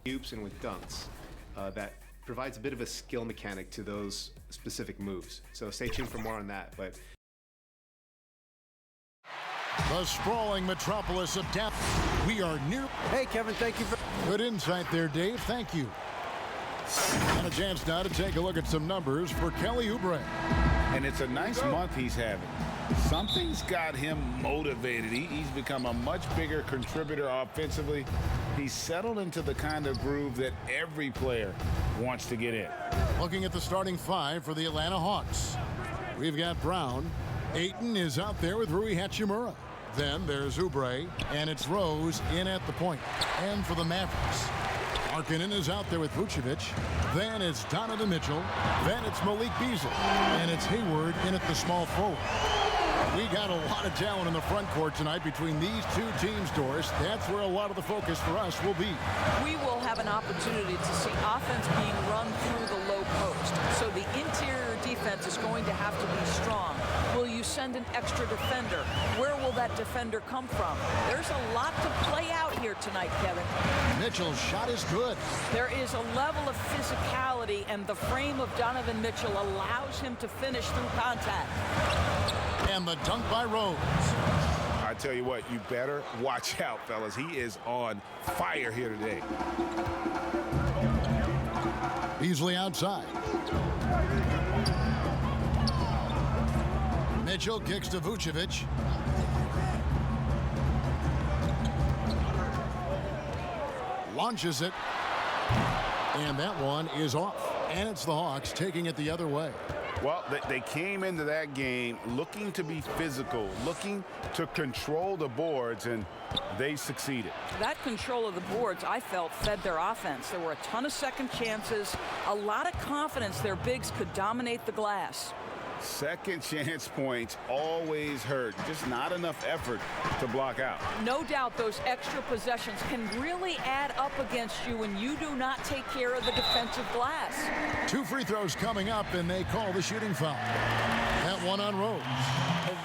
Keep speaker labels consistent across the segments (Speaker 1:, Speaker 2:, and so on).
Speaker 1: oops and with dunks that provides a bit of a skill mechanic to those specific moves. So stay tuned for more on that. But
Speaker 2: the sprawling metropolis of Dallas. We are near.
Speaker 3: Hey, Kevin, thank you for
Speaker 2: Good insight there, Dave. Thank you. And a chance now to take a look at some numbers for Kelly Oubre.
Speaker 4: And it's a nice month he's having. Something's got him motivated. He's become a much bigger contributor offensively. He's settled into the kind of groove that every player wants to get in.
Speaker 2: Looking at the starting five for the Atlanta Hawks. We've got Brown. Ayton is out there with Rui Hachimura. Then there's Oubre, and it's Rose in at the point. And for the Mavericks, Markkanen is out there with Vucevic. Then it's Donovan Mitchell. Then it's Malik Beasley. And it's Hayward in at the small forward. We got a lot of talent in the front court tonight between these two teams, Doris. That's where a lot of the focus for us will be.
Speaker 5: We will have an opportunity to see offense being run through the low post. So the interior defense is going to have to be strong. Will you send an extra defender? Where will that defender come from? There's a lot to play out here tonight, Kevin.
Speaker 2: Mitchell's shot is good.
Speaker 5: There is a level of physicality, and the frame of Donovan Mitchell allows him to finish through contact.
Speaker 2: And the dunk by Rose.
Speaker 4: I tell you what, you better watch out, fellas. He is on fire here today.
Speaker 2: Beasley outside. Mitchell kicks to Vucevic. Launches it. And that one is off. And it's the Hawks taking it the other way.
Speaker 4: Well, they came into that game looking to be physical, looking to control the boards, and they succeeded.
Speaker 5: That control of the boards, I felt, fed their offense. There were a ton of second chances, a lot of confidence their bigs could dominate the glass.
Speaker 4: Second chance points always hurt. Just not enough effort to block out.
Speaker 5: No doubt those extra possessions can really add up against you when you do not take care of the defensive glass.
Speaker 2: 2 free throws coming up, and they call the shooting foul. That one on Rose.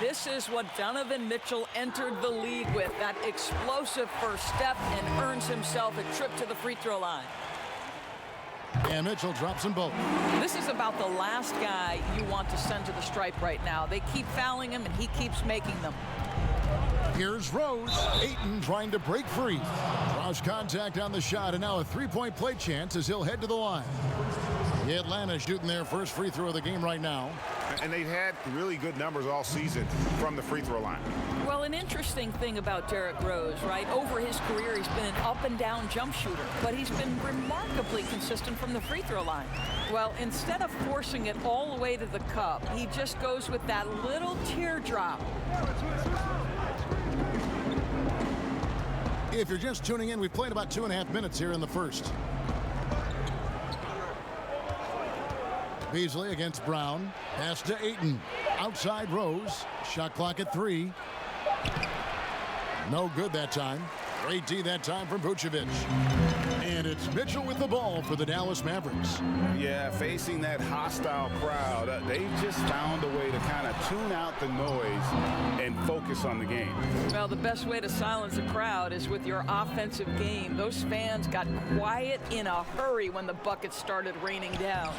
Speaker 5: This is what Donovan Mitchell entered the league with, that explosive first step, and earns himself a trip to the free throw line.
Speaker 2: And Mitchell drops them both.
Speaker 5: This is about the last guy you want to send to the stripe right now. They keep fouling him, and he keeps making them.
Speaker 2: Here's Rose. Ayton trying to break free. Draws contact on the shot, and now a three-point play chance as he'll head to the line. Atlanta shooting their first free throw of the game right now.
Speaker 4: And they've had really good numbers all season from the free throw line.
Speaker 5: Well, an interesting thing about Derrick Rose, right? Over his career, he's been an up-and-down jump shooter, but he's been remarkably consistent from the free throw line. Well, instead of forcing it all the way to the cup, he just goes with that little teardrop.
Speaker 2: If you're just tuning in, we've played about 2.5 minutes here in the first. Beasley against Brown. Pass to Ayton. Outside Rose. Shot clock at 3. No good that time. Great D that time from Vucevic. And it's Mitchell with the ball for the Dallas Mavericks.
Speaker 4: Yeah, facing that hostile crowd, they've just found a way to kind of tune out the noise and focus on the game.
Speaker 5: Well, the best way to silence a crowd is with your offensive game. Those fans got quiet in a hurry when the buckets started raining down.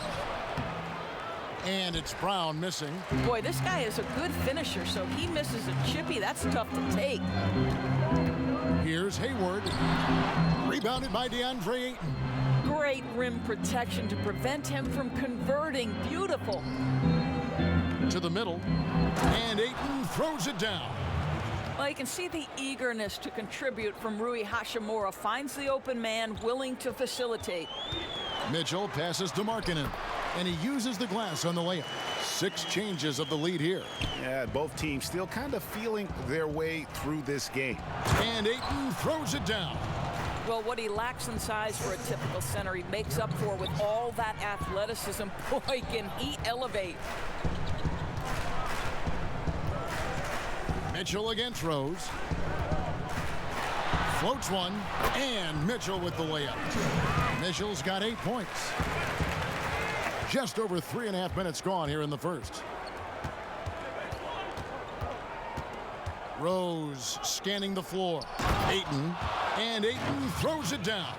Speaker 2: And it's Brown missing.
Speaker 5: Boy, this guy is a good finisher, so he misses a chippy. That's tough to take.
Speaker 2: Here's Hayward. Rebounded by DeAndre Ayton.
Speaker 5: Great rim protection to prevent him from converting. Beautiful.
Speaker 2: To the middle. And Ayton throws it down.
Speaker 5: Well, you can see the eagerness to contribute from Rui Hachimura. Finds the open man, willing to facilitate.
Speaker 2: Mitchell passes to Markkanen. And he uses the glass on the layup. 6 changes of the lead here.
Speaker 4: Yeah, both teams still kind of feeling their way through this game.
Speaker 2: And Ayton throws it down.
Speaker 5: Well, what he lacks in size for a typical center, he makes up for with all that athleticism. Boy, can he elevate.
Speaker 2: Mitchell against Rose. Floats one. And Mitchell with the layup. Mitchell's got 8 points. Just over 3.5 minutes gone here in the first. Rose scanning the floor. Ayton. And Ayton throws it down.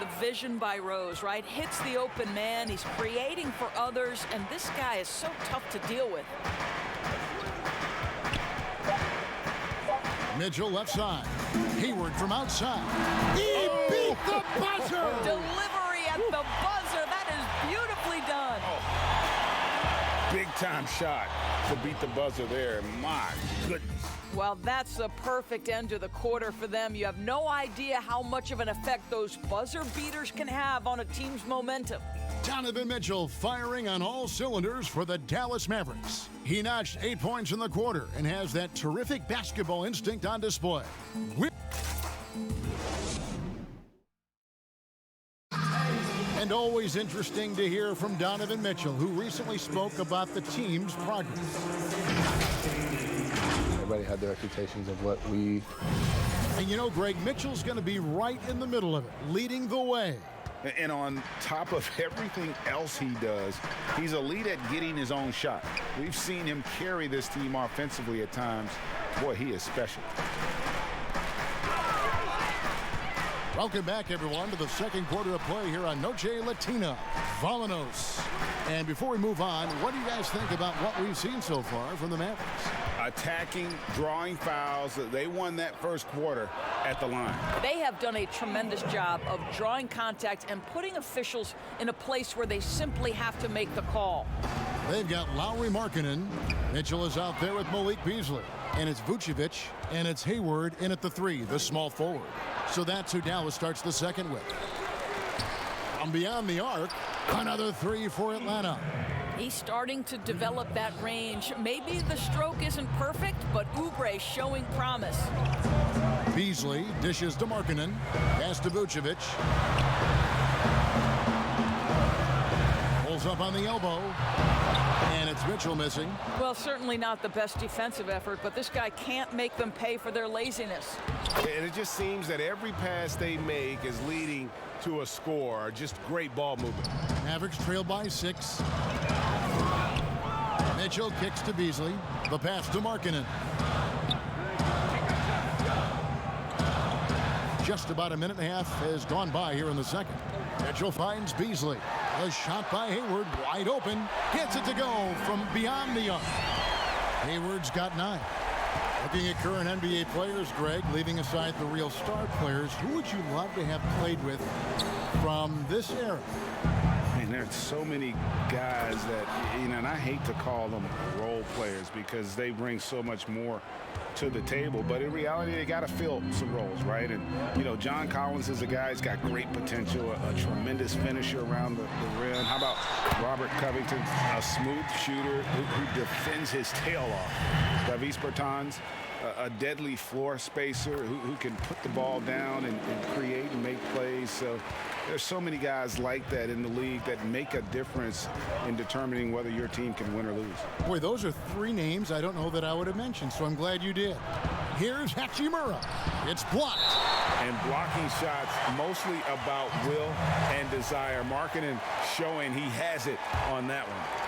Speaker 5: The vision by Rose, right? Hits the open man. He's creating for others, and this guy is so tough to deal with.
Speaker 2: Mitchell left side. Hayward from outside. He beat the buzzer!
Speaker 5: Delivery at the buzzer. That is beautifully done.
Speaker 4: Big-time shot to beat the buzzer there. My goodness.
Speaker 5: Well, that's the perfect end to the quarter for them. You have no idea how much of an effect those buzzer beaters can have on a team's momentum.
Speaker 2: Donovan Mitchell firing on all cylinders for the Dallas Mavericks. He notched 8 points in the quarter and has that terrific basketball instinct on display. And always interesting to hear from Donovan Mitchell, who recently spoke about the team's progress.
Speaker 3: Everybody had their expectations of what we...
Speaker 2: And you know, Greg, Mitchell's going to be right in the middle of it, leading the way.
Speaker 4: And on top of everything else he does, he's elite at getting his own shot. We've seen him carry this team offensively at times. Boy, he is special.
Speaker 2: Welcome back, everyone, to the second quarter of play here on Noche Latina. Vámonos. And before we move on, what do you guys think about what we've seen so far from the Mavericks?
Speaker 4: Attacking, drawing fouls. They won that first quarter at the line.
Speaker 5: They have done a tremendous job of drawing contact and putting officials in a place where they simply have to make the call.
Speaker 2: They've got Lauri Markkanen. Mitchell is out there with Malik Beasley. And it's Vucevic, and it's Hayward in at the three, the small forward. So that's who Dallas starts the second with. From beyond the arc, another three for Atlanta.
Speaker 5: He's starting to develop that range. Maybe the stroke isn't perfect, but Oubre showing promise.
Speaker 2: Beasley dishes to Markkanen. Pass to Vucevic. Pulls up on the elbow. And it's Mitchell missing.
Speaker 5: Well, certainly not the best defensive effort, but this guy can't make them pay for their laziness.
Speaker 6: And it just seems that every pass they make is leading to a score. Just great ball movement.
Speaker 2: Mavericks trail by 6. Mitchell kicks to Beasley. The pass to Markkanen. Just about a minute and a half has gone by here in the second. Mitchell finds Beasley. A shot by Hayward, wide open. Gets it to go from beyond the arc. Hayward's got 9. Looking at current NBA players, Greg, leaving aside the real star players, who would you love to have played with from this era?
Speaker 4: And there's so many guys that, you know, and I hate to call them role players because they bring so much more to the table, but in reality they got to fill some roles, right? And you know, John Collins is a guy who's got great potential, a tremendous finisher around the rim. How about Robert Covington, a smooth shooter who defends his tail off? Davis Bertans, a deadly floor spacer who can put the ball down and create and make plays. So there's so many guys like that in the league that make a difference in determining whether your team can win or lose.
Speaker 2: Boy, those are 3 names I don't know that I would have mentioned, so I'm glad you did. Here's Hachimura. It's blocked.
Speaker 4: And blocking shots mostly about will and desire. Markkanen showing he has it on that one.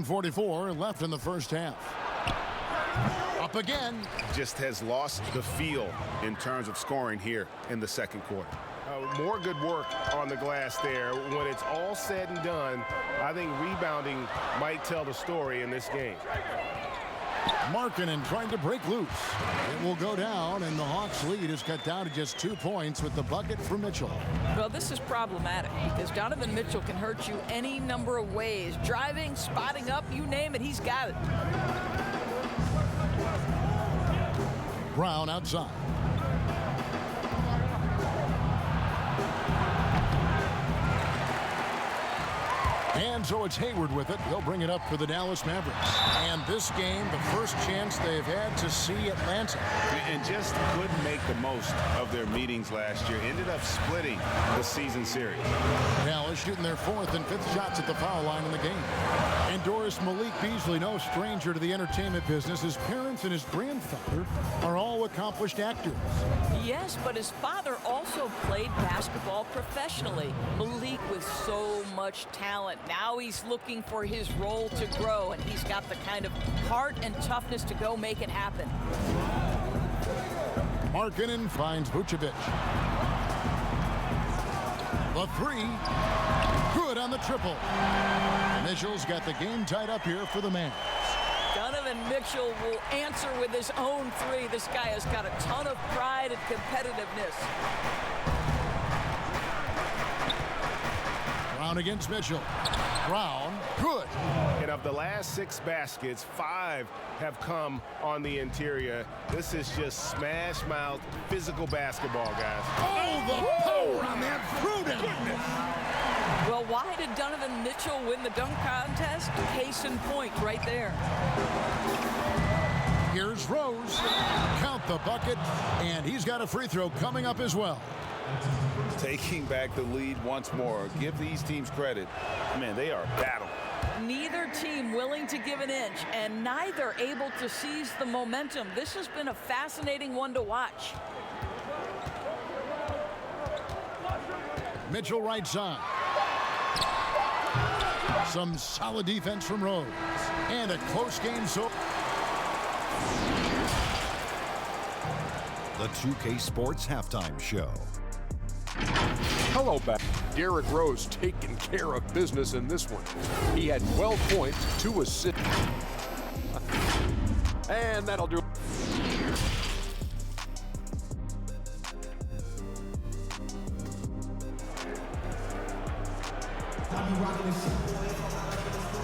Speaker 2: .144 left in the first half. Up again.
Speaker 6: Just has lost the feel in terms of scoring here in the second quarter. More good work on the glass there. When it's all said and done, I think rebounding might tell the story in this game.
Speaker 2: Markkanen trying to break loose. It will go down, and the Hawks' lead is cut down to just 2 points with the bucket for Mitchell.
Speaker 5: Well, this is problematic because Donovan Mitchell can hurt you any number of ways. Driving, spotting up, you name it, he's got it.
Speaker 2: Brown outside. And so it's Hayward with it. He'll bring it up for the Dallas Mavericks. And this game, the first chance they've had to see Atlanta.
Speaker 4: And just couldn't make the most of their meetings last year. Ended up splitting the season series.
Speaker 2: Dallas shooting their 4th and 5th shots at the foul line in the game. And Doris Malik Beasley, no stranger to the entertainment business. His parents and his grandfather are all accomplished actors.
Speaker 5: Yes, but his father also played basketball professionally. Malik with so much talent. Now he's looking for his role to grow, and he's got the kind of heart and toughness to go make it happen.
Speaker 2: Markkanen finds Vucevic. The three. Good on the triple. Mitchell's got the game tied up here for the Mavs.
Speaker 5: Donovan Mitchell will answer with his own three. This guy has got a ton of pride and competitiveness.
Speaker 2: Brown against Mitchell. Brown, good.
Speaker 6: And of the last 6 baskets, 5 have come on the interior. This is just smash mouth physical basketball, guys.
Speaker 2: Oh, the power on that fruit.
Speaker 5: Well, why did Donovan Mitchell win the dunk contest? Case in point right there.
Speaker 2: Here's Rose. Count the bucket, and he's got a free throw coming up as well.
Speaker 4: Taking back the lead once more. Give these teams credit. Man, they are battling.
Speaker 5: Neither team willing to give an inch, and neither able to seize the momentum. This has been a fascinating one to watch.
Speaker 2: Mitchell right side. Some solid defense from Rose. And a close game so.
Speaker 7: The 2K Sports Halftime Show.
Speaker 8: Hello back. Derrick Rose taking care of business in this one. He had 12 points, 2 assists. And that'll do it.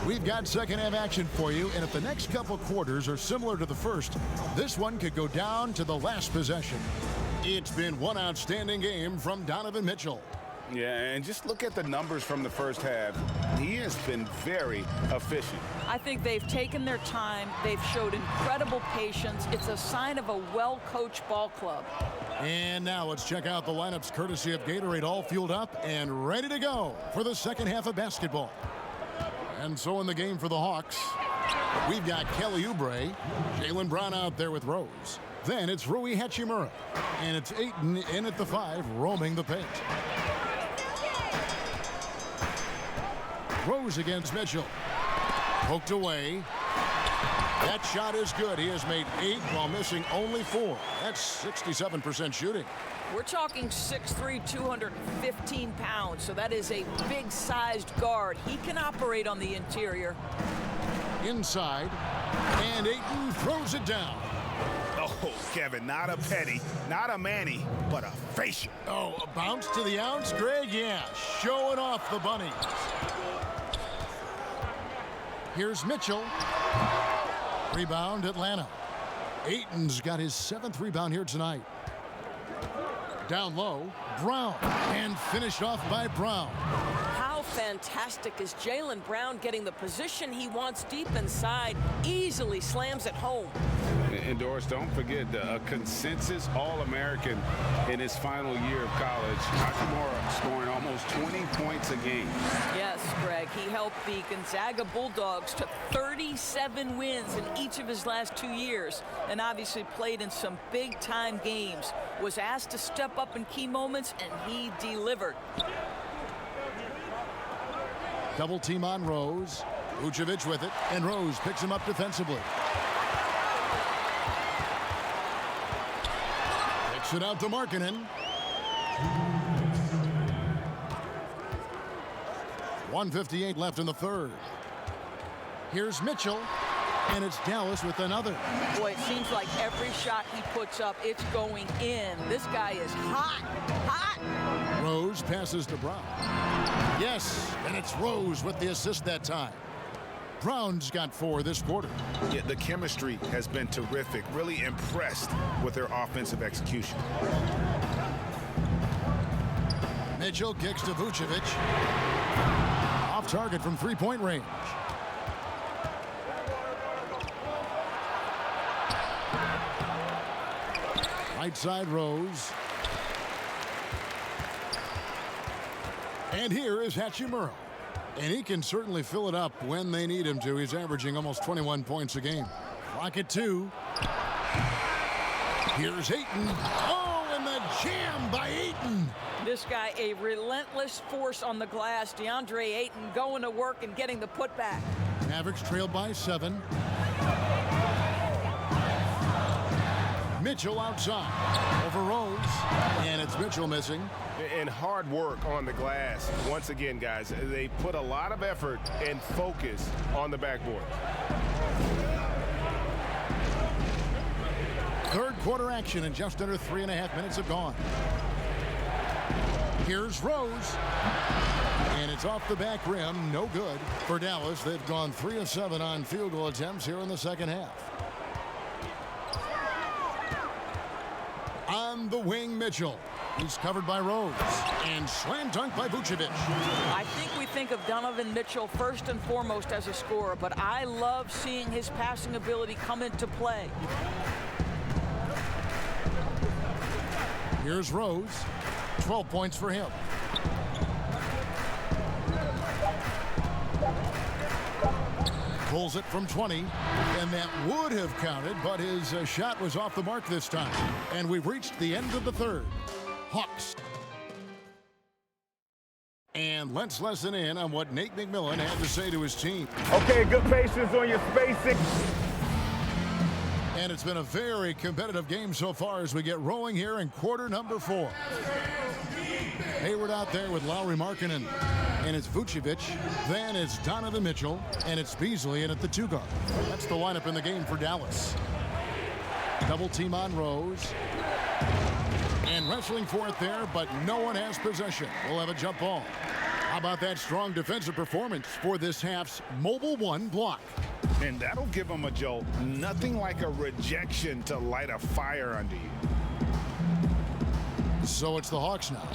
Speaker 2: We've got second half action for you, and if the next couple quarters are similar to the first, this one could go down to the last possession. It's been one outstanding game from Donovan Mitchell.
Speaker 4: Yeah, and just look at the numbers from the first half. He has been very efficient.
Speaker 5: I think they've taken their time. They've showed incredible patience. It's a sign of a well-coached ball club.
Speaker 2: And now let's check out the lineups courtesy of Gatorade, all fueled up and ready to go for the second half of basketball. And so in the game for the Hawks, we've got Kelly Oubre, Jaylen Brown out there with Rose. Then it's Rui Hachimura, and it's Ayton in at the 5, roaming the paint. Rose against Mitchell. Poked away. That shot is good. He has made 8 while missing only 4. That's 67% shooting.
Speaker 5: We're talking 6'3", 215 pounds, so that is a big-sized guard. He can operate on the interior.
Speaker 2: Inside, and Ayton throws it down.
Speaker 4: Oh, Kevin, not a petty, not a Manny, but a facial.
Speaker 2: Oh, a bounce to the ounce, Greg? Yeah, showing off the bunnies. Here's Mitchell. Rebound, Atlanta. Ayton's got his 7th rebound here tonight. Down low, Brown, and finished off by Brown.
Speaker 9: How fantastic is Jaylen Brown getting the position he wants deep inside, easily slams it home.
Speaker 4: And Doris, don't forget a consensus All-American in his final year of college. Hachimura scoring almost 20 points a game.
Speaker 5: Yes, Greg, he helped the Gonzaga Bulldogs to 37 wins in each of his last 2 years, and obviously played in some big-time games. Was asked to step up in key moments, and he delivered.
Speaker 2: Double team on Rose. Vucevic with it, and Rose picks him up defensively. Kicks it out to Markkanen. 1:58 left in the third. Here's Mitchell, and it's Dallas with another.
Speaker 5: Boy, it seems like every shot he puts up, it's going in. This guy is hot, hot.
Speaker 2: Rose passes to Brown. Yes, and it's Rose with the assist that time. Brown's got 4 this quarter.
Speaker 4: Yeah, the chemistry has been terrific. Really impressed with their offensive execution.
Speaker 2: Mitchell kicks to Vucevic. Off target from three-point range. Right side Rose. And here is Hachimura. And he can certainly fill it up when they need him to. He's averaging almost 21 points a game. Clock at 2. Here's Ayton. Oh, and the jam by Ayton.
Speaker 5: This guy, a relentless force on the glass. DeAndre Ayton going to work and getting the putback. Mavericks
Speaker 2: trailed by 7. Mitchell outside. Over Rose. And it's Mitchell missing.
Speaker 6: And hard work on the glass. Once again, guys, they put a lot of effort and focus on the backboard.
Speaker 2: Third quarter action, and just under 3.5 minutes have gone. Here's Rose. And it's off the back rim. No good for Dallas. They've gone 3 of 7 on field goal attempts here in the second half. On the wing, Mitchell. He's covered by Rose. And slam dunk by Vucevic.
Speaker 5: I think we think of Donovan Mitchell first and foremost as a scorer, but I love seeing his passing ability come into play.
Speaker 2: Here's Rose. 12 points for him. Pulls it from 20, and that would have counted, but his shot was off the mark this time. And we've reached the end of the third. Hawks. And let's listen in on what Nate McMillan had to say to his team.
Speaker 6: Okay, good patience on your spacing.
Speaker 2: And it's been a very competitive game so far as we get rolling here in quarter number 4. Hayward out there with Lowry Markkanen. And it's Vucevic. Then it's Donovan Mitchell. And it's Beasley in at the 2 guard. That's the lineup in the game for Dallas. Double team on Rose. And wrestling for it there, but no one has possession. We'll have a jump ball. How about that strong defensive performance for this half's Mobile 1 block?
Speaker 4: And that'll give them a jolt. Nothing like a rejection to light a fire under you.
Speaker 2: So it's the Hawks now.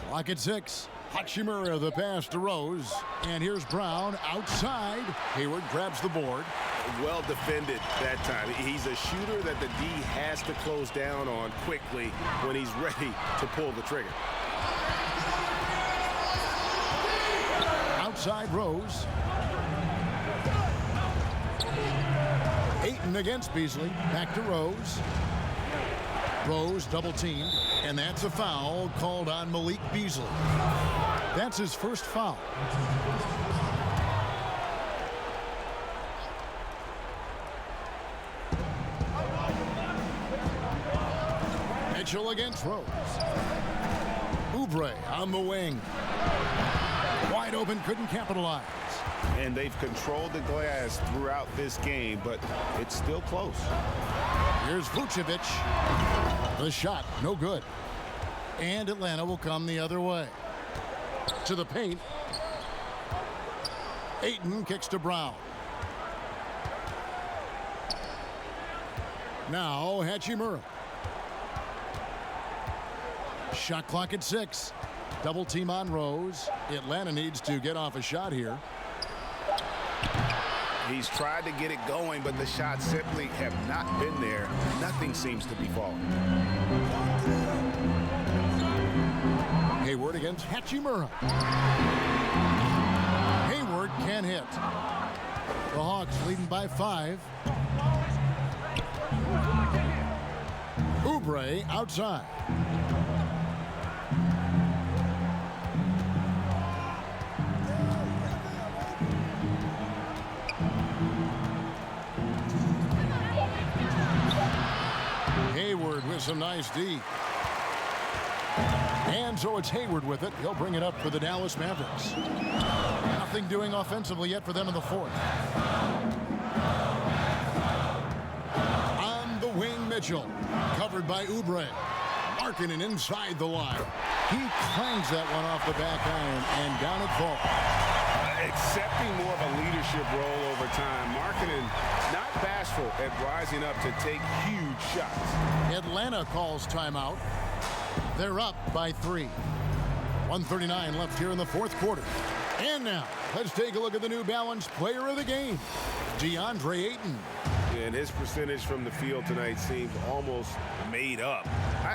Speaker 2: Clock at 6. Hachimura the pass to Rose. And here's Brown outside. Hayward grabs the board.
Speaker 6: Well defended that time. He's a shooter that the D has to close down on quickly when he's ready to pull the trigger.
Speaker 2: Outside Rose. Ayton against Beasley. Back to Rose. Rose double teamed, and that's a foul called on Malik Beasley. That's his first foul. Mitchell against Rose. Oubre on the wing. Wide open, couldn't capitalize.
Speaker 6: And they've controlled the glass throughout this game, but it's still close.
Speaker 2: Here's Vucevic. The shot, no good. And Atlanta will come the other way. To the paint. Ayton kicks to Brown. Now Hachimura. Shot clock at 6. Double team on Rose. Atlanta needs to get off a shot here.
Speaker 6: He's tried to get it going, but the shots simply have not been there. Nothing seems to be falling.
Speaker 2: Hayward against Hachimura. Hayward can hit. The Hawks leading by 5. Oubre outside. Hayward with some nice D. And so it's Hayward with it. He'll bring it up for the Dallas Mavericks. Nothing doing offensively yet for them in the 4th. On the wing, Mitchell. Covered by Oubre. Markkanen inside the line. He clangs that one off the back iron and down it falls.
Speaker 6: Accepting more of a leadership role over time. Markkanen not bashful at rising up to take huge shots.
Speaker 2: Atlanta calls timeout. They're up by 3. 1:39 left here in the 4th quarter. And now, let's take a look at the New Balance player of the game, DeAndre Ayton.
Speaker 6: And his percentage from the field tonight seems almost made up.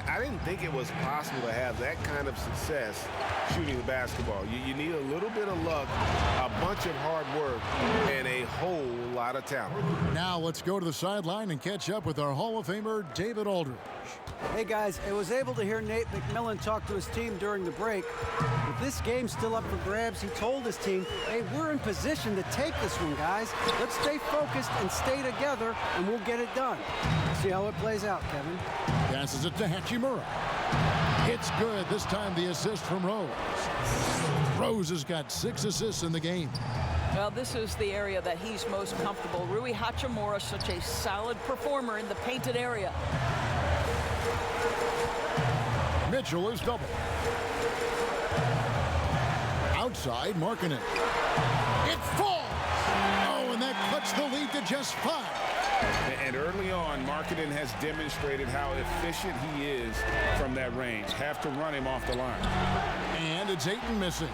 Speaker 6: I didn't think it was possible to have that kind of success shooting the basketball. You need a little bit of luck, a bunch
Speaker 4: bunch of hard work and a whole lot of talent.
Speaker 2: Now let's go to the sideline and catch up with our Hall of Famer, David Aldridge.
Speaker 10: Hey guys, I was able to hear Nate McMillan talk to his team during the break. With this game still up for grabs, he told his team, hey, we're in position to take this one, guys. Let's stay focused and stay together, and we'll get it done. See how it plays out, Kevin.
Speaker 2: Passes it to Hachimura. It's good. This time the assist from Rose. Rose has got 6 assists in the game.
Speaker 5: Well, this is the area that he's most comfortable. Rui Hachimura, such a solid performer in the painted area.
Speaker 2: Mitchell is double. Outside, marking it. It falls! Oh, and that cuts the lead to just 5.
Speaker 4: And early on, Markkanen has demonstrated how efficient he is from that range. Have to run him off the line.
Speaker 2: And it's Ayton missing.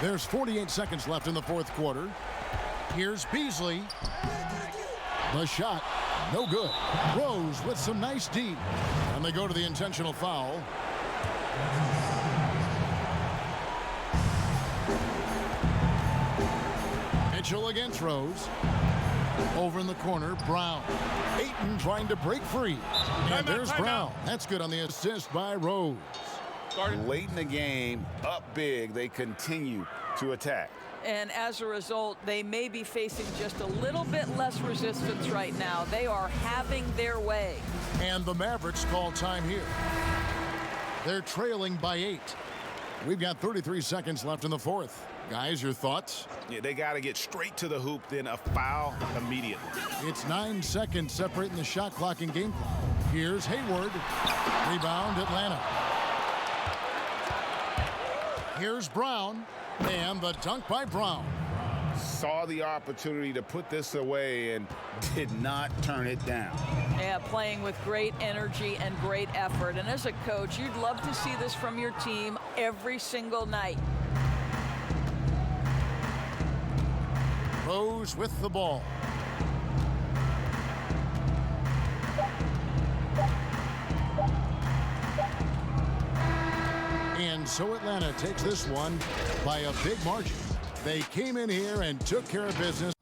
Speaker 2: There's 48 seconds left in the fourth quarter. Here's Beasley. The shot, no good. Rose with some nice D. And they go to the intentional foul. Mitchell against Rose. Over in the corner, Brown. Ayton trying to break free. And there's Brown. That's good on the assist by Rose.
Speaker 4: Late in the game, up big, they continue to attack.
Speaker 5: And as a result, they may be facing just a little bit less resistance right now. They are having their way.
Speaker 2: And the Mavericks call time here. They're trailing by 8. We've got 33 seconds left in the fourth. Guys, your thoughts?
Speaker 4: Yeah, they got to get straight to the hoop, then a foul immediately.
Speaker 2: It's 9 seconds separating the shot clock and game clock. Here's Hayward. Rebound, Atlanta. Here's Brown. And the dunk by Brown.
Speaker 4: Saw the opportunity to put this away and did not turn it down.
Speaker 5: Yeah, playing with great energy and great effort. And as a coach, you'd love to see this from your team every single night.
Speaker 2: Rose with the ball. And so Atlanta takes this one by a big margin. They came in here and took care of business.